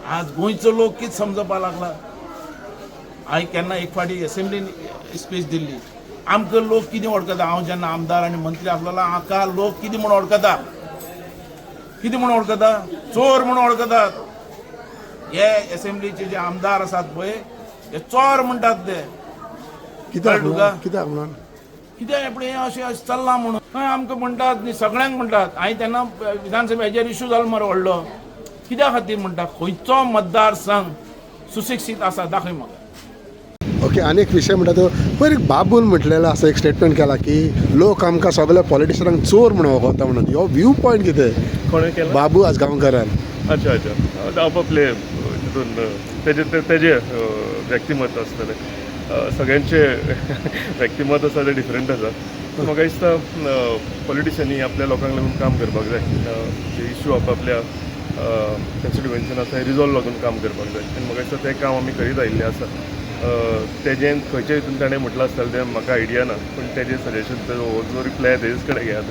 आज गोंयचो लोक कितें समजपा लागला. हांवें केन्ना एक फावटी असेंब्लीन स्पीच दिल्ली. आमकां लोक कितें वळखता. हांव जेन्ना आमदार आनी मंत्री आसलेलो हाका लोक कितें म्हूण वळखता. कितें म्हूण वळखता. चोर म्हूण वळखतात. हे असेंब्लीचे जे आमदार आसात पळय हे चोर म्हणटात ते. कित्याक कित्याक पण हें अशें चल्लां म्हणून खंय आमकां म्हणटात न्ही सगळ्यांक म्हणटात. हांवें तेन्ना विधानसभेचेर इश्यू जालो मरे व्हडलो. कित्या खातीर म्हणटा खंयचो मतदारसंघ सुशिक्षीत आसा दाखय म्हाका. ओके. आनी एक विशय म्हणटा तो पयर बाबून म्हटलेलो आसा एक स्टेटमेंट केला की लोक आमकां सगळ्या पॉलिटिशियनांक चोर म्हणून वळखता म्हणून. हो व्यू पॉयंट कितें कोणें केला. बाबू आजगांवकारान. अच्छा अच्छा आपापले तितून तेजे व्यक्तिमत आसतलें. सगळ्यांचे व्यक्तिमत आसा ते डिफरंट आसा. म्हाका दिसता पॉलिटिशियनी आपल्या लोकांक लागून काम करपाक जाय. जे इश्यू आपापल्या कॉन्स्टिट्युएन्सीन आसा रिजॉल्व लागून काम करपाक जाय. आनी म्हाका दिसता तें काम आमी करीत आयिल्ले आसा. तेजें खंयच्या हितून ताणें म्हटलां आसतलें तें म्हाका आयडिया ना. पूण तेजें सजेशन जो रिप्लाय तेजेच कडेन घेयात.